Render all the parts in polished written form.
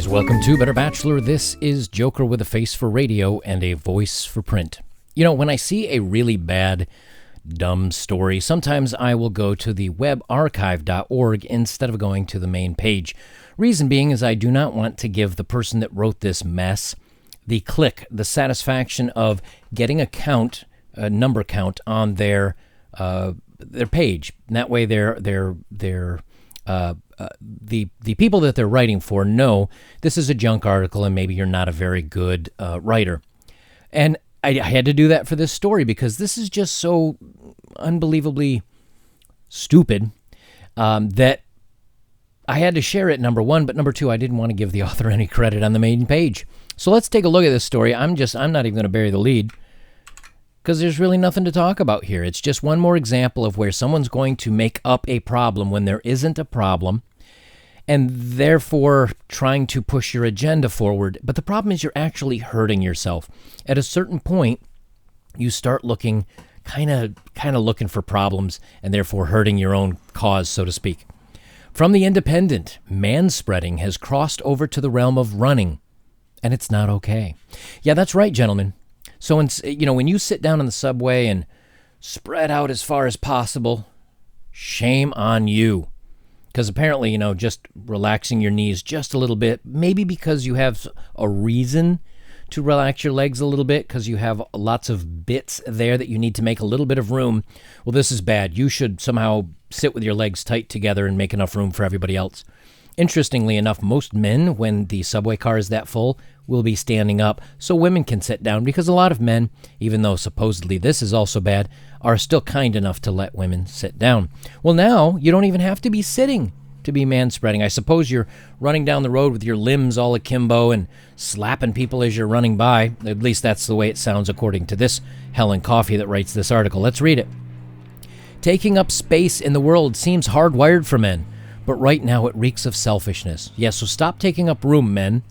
guys, welcome to Better Bachelor. This is Joker with a face for radio and a voice for print. You know, when I see a really bad, dumb story, sometimes I will go to the webarchive.org instead of going to the main page. Reason being is I do not want to give the person that wrote this mess the satisfaction of getting a number count on their page. And that way the people that they're writing for know this is a junk article and maybe you're not a very good writer. And I had to do that for this story because this is just so unbelievably stupid that I had to share it, number one, but number two, I didn't want to give the author any credit on the main page. So let's take a look at this story. I'm not even going to bury the lead because there's really nothing to talk about here. It's just one more example of where someone's going to make up a problem when there isn't a problem and therefore trying to push your agenda forward. But the problem is you're actually hurting yourself. At a certain point, you start looking kind of looking for problems and therefore hurting your own cause, so to speak. From The Independent, manspreading has crossed over to the realm of running, and it's not okay. Yeah, that's right, gentlemen. So, when you sit down on the subway and spread out as far as possible, shame on you. Because apparently, just relaxing your knees just a little bit, maybe because you have a reason to relax your legs a little bit, because you have lots of bits there that you need to make a little bit of room. Well, this is bad. You should somehow sit with your legs tight together and make enough room for everybody else. Interestingly enough, most men, when the subway car is that full, will be standing up so women can sit down, because a lot of men, even though supposedly this is also bad, are still kind enough to let women sit down. Well, now you don't even have to be sitting to be manspreading. I suppose you're running down the road with your limbs all akimbo and slapping people as you're running by. At least that's the way it sounds according to this Helen Coffey that writes this article. Let's read it. Taking up space in the world seems hardwired for men, but right now it reeks of selfishness. Yes, so stop taking up room, men.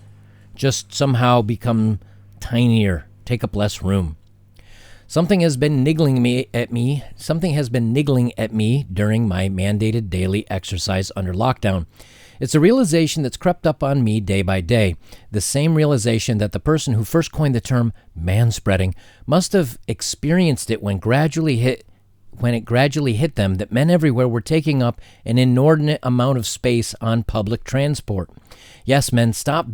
Just somehow become tinier. Take up less room. Something has been niggling at me during my mandated daily exercise under lockdown. It's a realization that's crept up on me day by day. The same realization that the person who first coined the term manspreading must have experienced it when it gradually hit them that men everywhere were taking up an inordinate amount of space on public transport. Yes, men, stop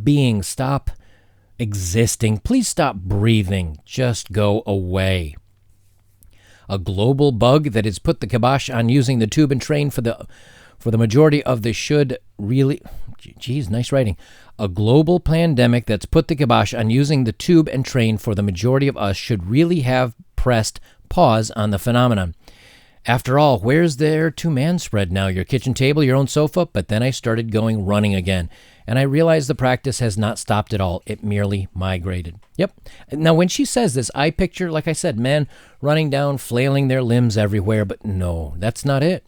existing. Please stop breathing. Just go away. A global bug that has put the kibosh on using the tube and train for the majority of the should really... Geez, nice writing. A global pandemic that's put the kibosh on using the tube and train for the majority of us should really have pressed pause on the phenomenon. After all, where's there to manspread now? Your kitchen table, your own sofa? But then I started going running again, and I realized the practice has not stopped at all. It merely migrated. Yep. Now, when she says this, I picture, like I said, men running down, flailing their limbs everywhere, but no, that's not it.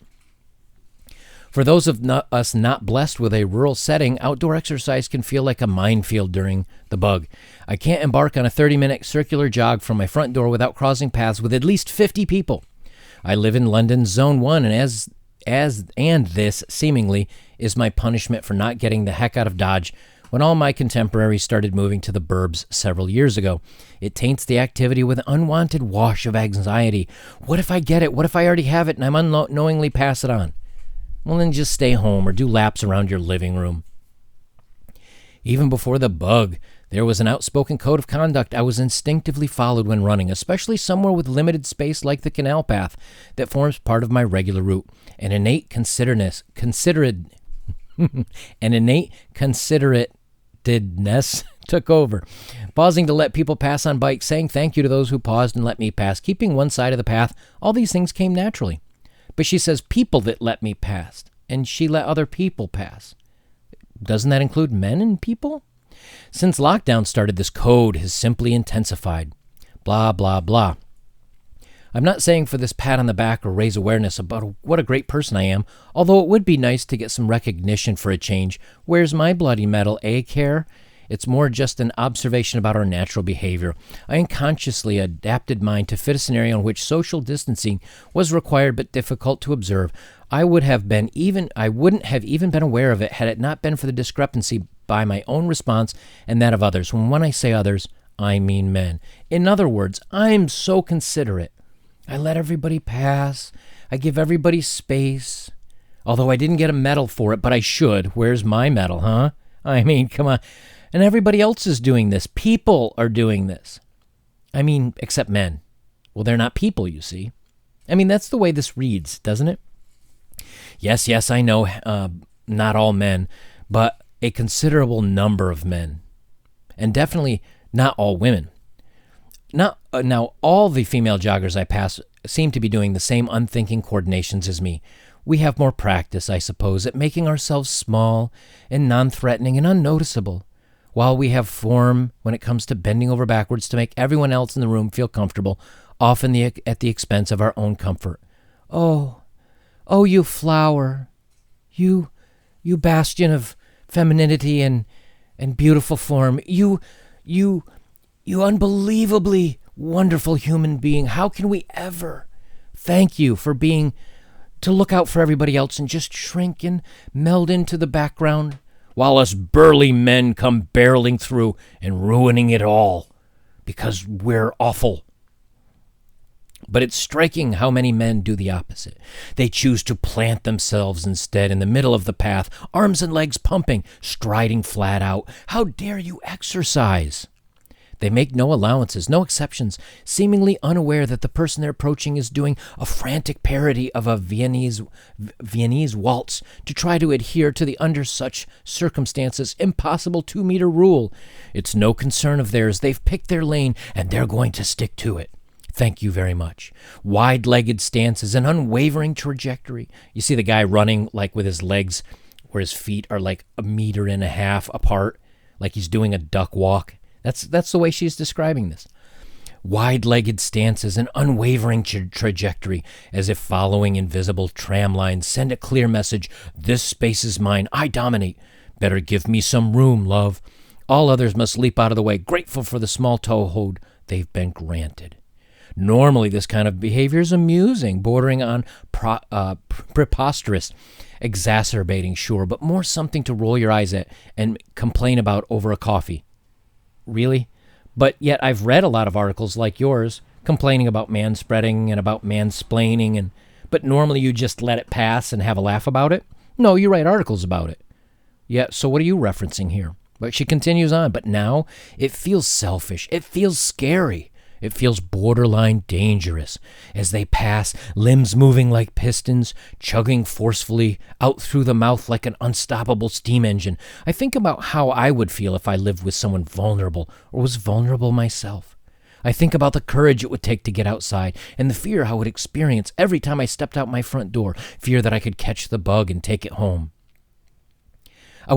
For those of us not blessed with a rural setting, outdoor exercise can feel like a minefield during the bug. I can't embark on a 30-minute circular jog from my front door without crossing paths with at least 50 people. I live in London's Zone 1, and this, seemingly, is my punishment for not getting the heck out of Dodge when all my contemporaries started moving to the burbs several years ago. It taints the activity with an unwanted wash of anxiety. What if I get it? What if I already have it and I'm unknowingly pass it on? Well, then just stay home or do laps around your living room. Even before the bug, there was an outspoken code of conduct I was instinctively followed when running, especially somewhere with limited space like the canal path that forms part of my regular route. An innate considerateness took over. Pausing to let people pass on bikes, saying thank you to those who paused and let me pass, keeping one side of the path, all these things came naturally. But she says people that let me pass, and she let other people pass. Doesn't that include men and people? Since lockdown started, this code has simply intensified. Blah, blah, blah. I'm not saying for this pat on the back or raise awareness about what a great person I am, although it would be nice to get some recognition for a change. Where's my bloody medal, care? It's more just an observation about our natural behavior. I unconsciously adapted mine to fit a scenario in which social distancing was required but difficult to observe. I wouldn't have even been aware of it had it not been for the discrepancy by my own response and that of others. When I say others, I mean men. In other words, I'm so considerate. I let everybody pass. I give everybody space. Although I didn't get a medal for it, but I should. Where's my medal, huh? I mean, come on. And everybody else is doing this. People are doing this. I mean, except men. Well, they're not people, you see. I mean, that's the way this reads, doesn't it? Yes, I know not all men, but a considerable number of men. And definitely not all women. Now, all the female joggers I pass seem to be doing the same unthinking coordinations as me. We have more practice, I suppose, at making ourselves small and non-threatening and unnoticeable, while we have form when it comes to bending over backwards to make everyone else in the room feel comfortable, often at the expense of our own comfort. Oh, you flower, you bastion of femininity and beautiful form, you unbelievably wonderful human being. How can we ever thank you for being to look out for everybody else and just shrink and meld into the background while us burly men come barreling through and ruining it all because we're awful. But it's striking how many men do the opposite. They choose to plant themselves instead in the middle of the path, arms and legs pumping, striding flat out. How dare you exercise? They make no allowances, no exceptions, seemingly unaware that the person they're approaching is doing a frantic parody of a Viennese waltz to try to adhere to the under such circumstances impossible 2-meter rule. It's no concern of theirs. They've picked their lane and they're going to stick to it. Thank you very much. Wide-legged stances, an unwavering trajectory. You see the guy running like with his legs where his feet are like 1.5 meters apart, like he's doing a duck walk. That's the way she's describing this. Wide-legged stances, an unwavering trajectory, as if following invisible tram lines send a clear message. This space is mine. I dominate. Better give me some room, love. All others must leap out of the way, grateful for the small toehold they've been granted. Normally, this kind of behavior is amusing, bordering on preposterous, exacerbating, sure, but more something to roll your eyes at and complain about over a coffee. Really? But yet I've read a lot of articles like yours complaining about manspreading and about mansplaining, but normally you just let it pass and have a laugh about it? No, you write articles about it. Yeah, so what are you referencing here? But she continues on, but now it feels selfish. It feels scary. It feels borderline dangerous as they pass, limbs moving like pistons, chugging forcefully out through the mouth like an unstoppable steam engine. I think about how I would feel if I lived with someone vulnerable or was vulnerable myself. I think about the courage it would take to get outside and the fear I would experience every time I stepped out my front door, fear that I could catch the bug and take it home. I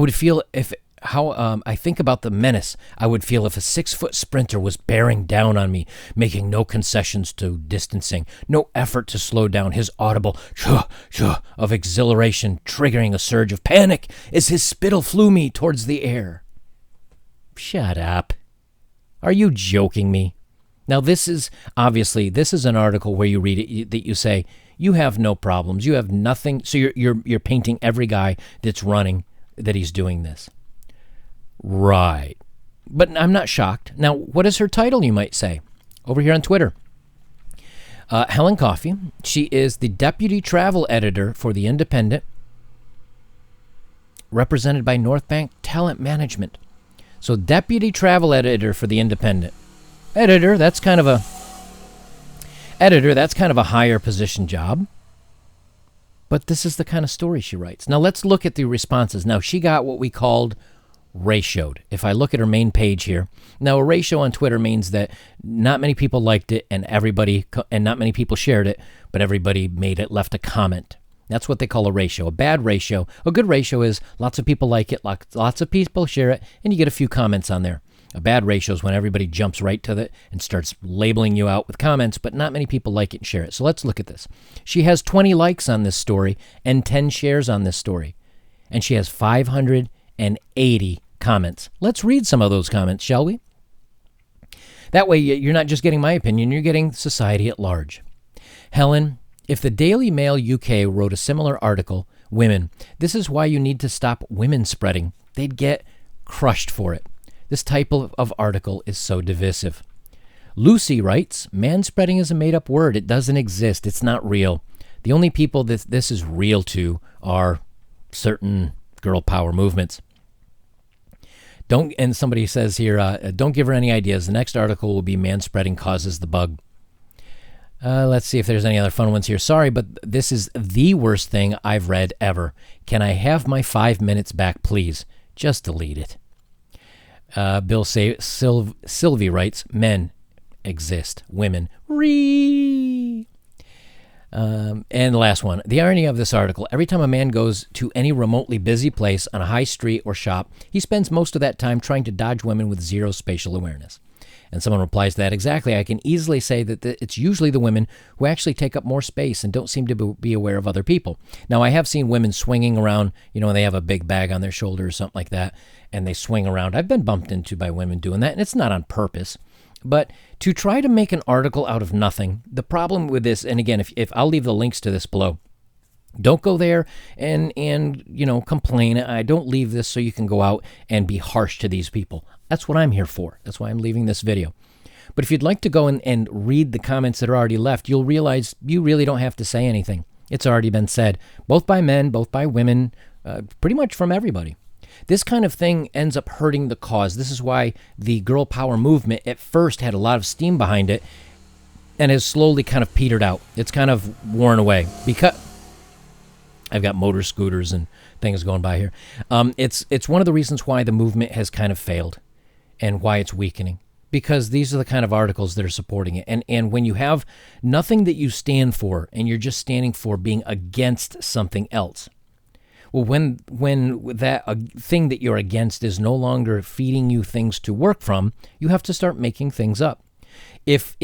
think about the menace I would feel if a 6-foot sprinter was bearing down on me, making no concessions to distancing, no effort to slow down, his audible shoo, shoo of exhilaration triggering a surge of panic as his spittle flew me towards the air. Shut up. Are you joking me? Now this is an article where you read it that you say, you have no problems, you have nothing, so you're painting every guy that's running that he's doing this. Right. But I'm not shocked. Now, what is her title, you might say? Over here on Twitter. Helen Coffey. She is the deputy travel editor for The Independent, represented by North Bank Talent Management. So, deputy travel editor for The Independent. Editor, that's kind of a higher position job. But this is the kind of story she writes. Now, let's look at the responses. Now, she got what we called ratioed. If I look at her main page here, now a ratio on Twitter means that not many people liked it and not many people shared it, but everybody left a comment. That's what they call a ratio. A bad ratio. A good ratio is lots of people like it, lots of people share it, and you get a few comments on there. A bad ratio is when everybody jumps right to it and starts labeling you out with comments, but not many people like it and share it. So let's look at this. She has 20 likes on this story and 10 shares on this story, and she has 580 comments. Let's read some of those comments, shall we? That way, you're not just getting my opinion, you're getting society at large. Helen, if the Daily Mail UK wrote a similar article, women, this is why you need to stop women spreading. They'd get crushed for it. This type of article is so divisive. Lucy writes, manspreading is a made-up word. It doesn't exist. It's not real. The only people that this is real to are certain girl power movements. And somebody says here, don't give her any ideas. The next article will be manspreading causes the bug. Let's see if there's any other fun ones here. Sorry, but this is the worst thing I've read ever. Can I have my 5 minutes back, please? Just delete it. Sylvie writes, men exist, women and the last one. The irony of this article: every time a man goes to any remotely busy place on a high street or shop, he spends most of that time trying to dodge women with zero spatial awareness. And someone replies to that, exactly. I can easily say that it's usually the women who actually take up more space and don't seem to be aware of other people. Now, I have seen women swinging around, when they have a big bag on their shoulder or something like that, and they swing around. I've been bumped into by women doing that, and it's not on purpose. But to try to make an article out of nothing, the problem with this, and again, if I'll leave the links to this below, don't go there and complain. I don't leave this so you can go out and be harsh to these people. That's what I'm here for. That's why I'm leaving this video. But if you'd like to go and read the comments that are already left, you'll realize you really don't have to say anything. It's already been said, both by men, both by women, pretty much from everybody. This kind of thing ends up hurting the cause. This is why the girl power movement at first had a lot of steam behind it and has slowly kind of petered out. It's kind of worn away because I've got motor scooters and things going by here. It's one of the reasons why the movement has kind of failed and why it's weakening, because these are the kind of articles that are supporting it. And when you have nothing that you stand for and you're just standing for being against something else, well, when that thing that you're against is no longer feeding you things to work from, you have to start making things up. If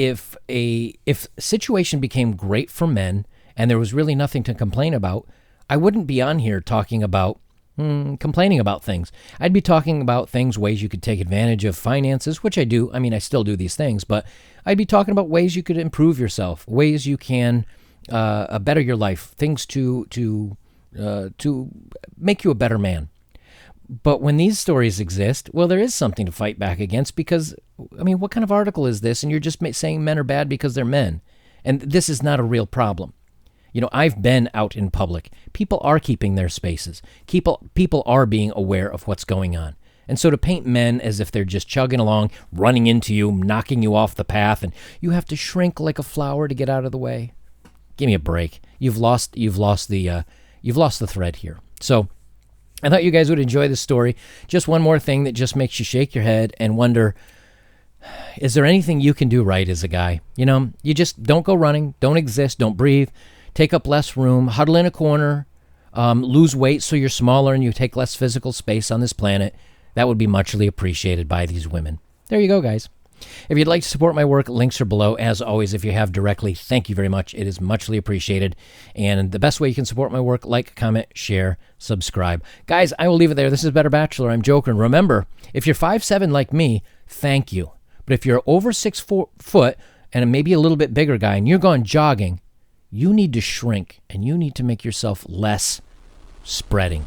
a situation became great for men and there was really nothing to complain about, I wouldn't be on here talking about complaining about things. I'd be talking about things, ways you could take advantage of finances, which I do. I mean, I still do these things, but I'd be talking about ways you could improve yourself, ways you can better your life, things to make you a better man. But when these stories exist, well, there is something to fight back against, because, I mean, what kind of article is this? And you're just saying men are bad because they're men. And this is not a real problem. I've been out in public. People are keeping their spaces. People are being aware of what's going on. And so to paint men as if they're just chugging along, running into you, knocking you off the path, and you have to shrink like a flower to get out of the way. Give me a break. You've lost the thread here. So I thought you guys would enjoy this story. Just one more thing that just makes you shake your head and wonder, is there anything you can do right as a guy? You just don't go running, don't exist, don't breathe, take up less room, huddle in a corner, lose weight so you're smaller and you take less physical space on this planet. That would be muchly appreciated by these women. There you go, guys. If you'd like to support my work, links are below. As always, if you have directly, thank you very much. It is muchly appreciated. And the best way you can support my work, like, comment, share, subscribe. Guys, I will leave it there. This is Better Bachelor. I'm joking. Remember, if you're 5'7" like me, thank you. But if you're over 6 foot and maybe a little bit bigger guy and you're going jogging, you need to shrink and you need to make yourself less spreading.